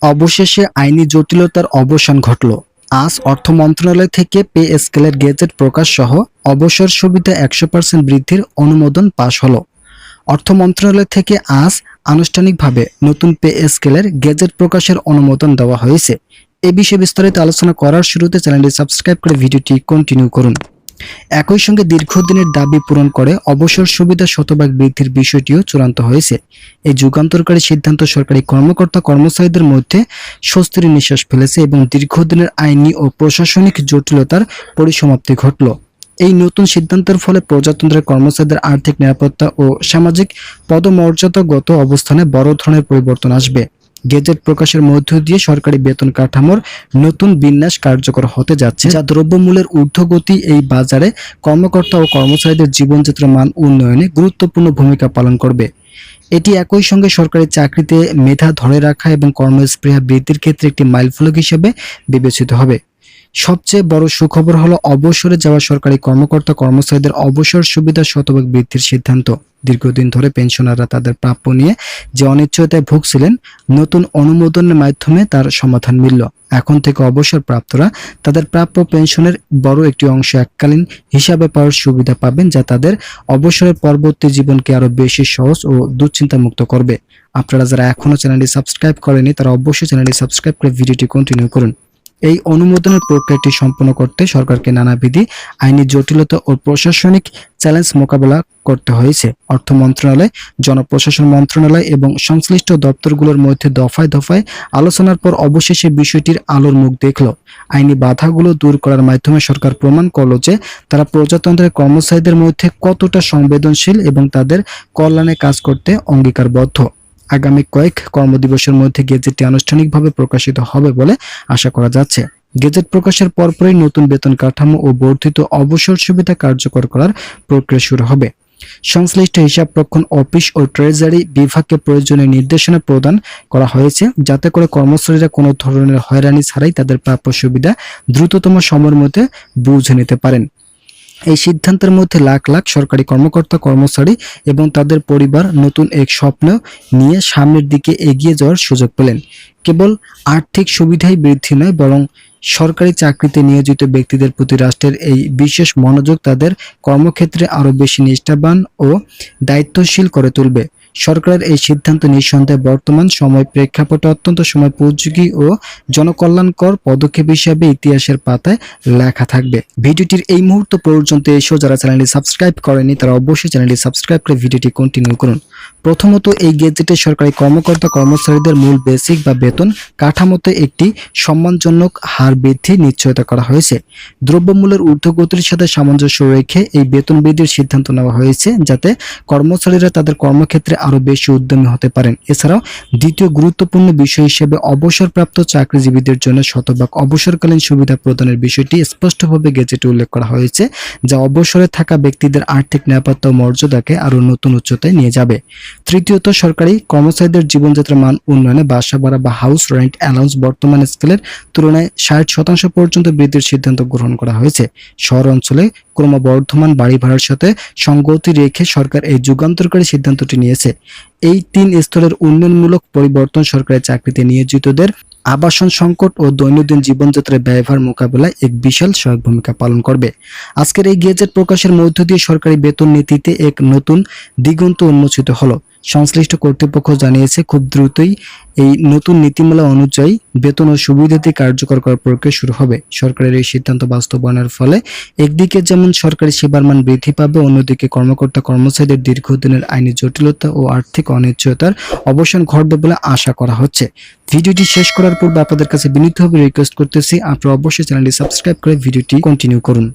অবশেষে আইনি জটিলতার অবসান ঘটল। আজ অর্থ মন্ত্রণালয় থেকে পে স্কেলের গেজেট প্রকাশ সহ অবসর সুবিধা 100% বৃদ্ধির অনুমোদন পাশ হলো। অর্থ মন্ত্রণালয় থেকে আজ আনুষ্ঠানিকভাবে নতুন পে স্কেলের গেজেট প্রকাশের অনুমোদন দেওয়া হয়েছে। এ বিষয়ে বিস্তারিত আলোচনা করার শুরুতে চ্যানেলটি সাবস্ক্রাইব করে ভিডিওটি কন্টিনিউ করুন। একই সঙ্গে দীর্ঘদিনের দাবি পূরণ করে অবসর সুবিধা শতভাগ বৃদ্ধির বিষয়টিও চূড়ান্ত হয়েছে। এই যুগান্তকারী সিদ্ধান্ত সরকারি কর্মকর্তা কর্মচারীদের মধ্যে স্বস্তির নিঃশ্বাস ফেলেছে এবং দীর্ঘদিনের আইনি ও প্রশাসনিক জটিলতার পরিসমাপ্তি ঘটল। এই নতুন সিদ্ধান্তের ফলে প্রজাতন্ত্রের কর্মচারীদের আর্থিক নিরাপত্তা ও সামাজিক পদমর্যাদাগত অবস্থানে বড় ধরনের পরিবর্তন আসবে। গেজেট প্রকাশের মধ্য দিয়ে সরকারি বেতন কাঠামোর নতুন বিন্যাস কার্যকর হতে যাচ্ছে, যা দ্রব্যমূল্যের ঊর্ধ্বগতি এই বাজারে কর্মকর্তা ও কর্মচারীদের জীবনযাত্রার মান উন্নয়নে গুরুত্বপূর্ণ ভূমিকা পালন করবে। এটি একই সঙ্গে সরকারি চাকরিতে মেধা ধরে রাখা এবং কর্মস্পৃহা বৃদ্ধির ক্ষেত্রে একটি মাইলফলক হিসেবে বিবেচিত হবে। সবচেয়ে বড় সুখবর হলো অবসরে যাওয়া সরকারি কর্মকর্তা কর্মচারীদের অবসর সুবিধা শতভাগ বৃদ্ধির সিদ্ধান্ত। দীর্ঘদিন ধরে পেনশনাররা তাদের প্রাপ্য নিয়ে যে অনিশ্চয়তায় ভুগছিলেন, নতুন অনুমোদনের মাধ্যমে তার সমাধান মিলল। এখন থেকে অবসর প্রাপ্তরা তাদের প্রাপ্য পেনশনের বড় একটি অংশ এককালীন হিসাবে পাওয়ার সুবিধা পাবেন, যা তাদের অবসরের পরবর্তী জীবনকে আরো বেশি সহজ ও দুশ্চিন্তামুক্ত করবে। আপনারা যারা এখনো চ্যানেলটি সাবস্ক্রাইব করেনি তারা অবশ্যই চ্যানেলটি সাবস্ক্রাইব করে ভিডিওটি কন্টিনিউ করুন। এই অনুমোদনের প্রক্রিয়াটি সম্পন্ন করতে সরকারকে নানাবিধ আইনি জটিলতা ও প্রশাসনিক চ্যালেঞ্জ মোকাবেলা করতে হয়েছে। অর্থ মন্ত্রণালয়, জনপ্রশাসন মন্ত্রণালয় এবং সংশ্লিষ্ট দপ্তরগুলোর মধ্যে দফায় দফায় আলোচনার পর অবশেষে বিষয়টির আলোর মুখ দেখল। আইনি বাধাগুলো দূর করার মাধ্যমে সরকার প্রমাণ করল যে তারা প্রজাতন্ত্রের কর্মচারীদের মধ্যে কতটা সংবেদনশীল এবং তাদের কল্যাণে কাজ করতে অঙ্গীকারবদ্ধ। আগামী কয়েক কর্মদিবসের মধ্যে গেজেটটি আনুষ্ঠানিকভাবে প্রকাশিত হবে বলে আশা করা যাচ্ছে। গেজেট প্রকাশের পরপরই নতুন বেতন কাঠামো ও বর্ধিত অবসর সুবিধা কার্যকর করার প্রক্রিয়া শুরু হবে। সংশ্লিষ্ট হিসাবরক্ষণ অফিস ও ট্রেজারি বিভাগকে প্রয়োজনীয় নির্দেশনা প্রদান করা হয়েছে, যাতে করে কর্মচারীরা কোনো ধরনের হয়রানি ছাড়াই তাদের প্রাপ্য সুবিধা দ্রুততম সময়ের মধ্যে বুঝে নিতে পারেন। এই সিদ্ধান্তের মধ্যে লাখ লাখ সরকারি কর্মকর্তা কর্মচারী এবং তাদের পরিবার নতুন এক স্বপ্ন নিয়ে সামনের দিকে এগিয়ে যাওয়ার সুযোগ পেলেন। কেবল আর্থিক সুবিধাই বৃদ্ধি নয়, বরং সরকারি চাকরিতে নিয়োজিত ব্যক্তিদের প্রতি রাষ্ট্রের এই বিশেষ মনোযোগ তাদের কর্মক্ষেত্রে আরও বেশি নিষ্ঠাবান ও দায়িত্বশীল করে তুলবে। সরকারের এই সিদ্ধান্ত নিঃসন্দেহে বর্তমান সময় প্রেক্ষাপটে অত্যন্ত সময়োপযোগী ও জনকল্যাণকর পদক্ষেপ হিসাবে ইতিহাসের পাতায় লেখা থাকবে। ভিডিওটির এই মুহূর্ত পর্যন্ত এসেও যারা চ্যানেলটি সাবস্ক্রাইব করেনি তারা অবশ্যই চ্যানেলটি সাবস্ক্রাইব করে ভিডিওটি কন্টিনিউ করুন। প্রথমত, এই গেজেটে সরকারি কর্মকর্তা কর্মচারীদের মূল বেসিক বা বেতন কাঠামোতে একটি সম্মানজনক হার বৃদ্ধি নিশ্চয়তা করা হয়েছে। দ্রব্যমূল্যের ঊর্ধ্বগতির সাথে সামঞ্জস্য রেখে এই বেতন বৃদ্ধির সিদ্ধান্ত নেওয়া হয়েছে, যাতে কর্মচারীরা তাদের কর্মক্ষেত্রে আরো বেশি উদ্যমী হতে পারেন। এছাড়াও দ্বিতীয় গুরুত্বপূর্ণ বিষয় হিসেবে অবসরপ্রাপ্ত চাকরিজীবীদের জন্য শতভাগ অবসরকালীন সুবিধা প্রদানের বিষয়টি স্পষ্টভাবে গেজেটে উল্লেখ করা হয়েছে, যা অবসরে থাকা ব্যক্তিদের আর্থিক নিরাপত্তা ও মর্যাদাকে আরো নতুন উচ্চতায় নিয়ে যাবে। তৃতীয়ত, সরকারি কর্মচারীদের জীবনযাত্রার মান উন্নয়নে বাসা ভাড়া বা হাউস রেন্ট অ্যালাউন্স বর্তমান স্কেলের তুলনায় 60% পর্যন্ত বৃদ্ধির সিদ্ধান্ত গ্রহণ করা হয়েছে। শহর অঞ্চলে ক্রমবর্ধমান বাড়ি ভাড়ার সাথে সঙ্গতি রেখে সরকার এই যুগান্তকারী সিদ্ধান্তটি নিয়েছে। এই 3 স্তরের উন্নয়নমূলক পরিবর্তন সরকারি চাকরিতে নিয়োজিতদের আবাসন সংকট ও দৈনন্দিন জীবনযাত্রার ব্যয়ভার মোকাবেলায় এক বিশাল সহায়ক ভূমিকা পালন করবে। আজকের এই গেজেট প্রকাশের মধ্য দিয়ে সরকারি বেতন নীতিতে এক নতুন দিগন্ত উন্মোচিত হলো। সংশ্লিষ্ট কর্তৃপক্ষ জানিয়েছে, খুব দ্রুতই এই নতুন নীতিমালা অনুযায়ী বেতন ও সুবিধাটি কার্যকর করার প্রক্রিয়া শুরু হবে। সরকারের এই সিদ্ধান্ত বাস্তবায়নের ফলে একদিকে যেমন সরকারি সেবার মান বৃদ্ধি পাবে, অন্যদিকে কর্মকর্তা কর্মচারীদের দীর্ঘদিনের আইনি জটিলতা ও আর্থিক অনিশ্চয়তার অবসান ঘটবে বলে আশা করা হচ্ছে। ভিডিওটি শেষ করার পূর্বে আপনাদের কাছে বিনীতভাবে রিকোয়েস্ট করতেছি, আপনারা অবশ্যই চ্যানেলটি সাবস্ক্রাইব করে ভিডিওটি কন্টিনিউ করুন।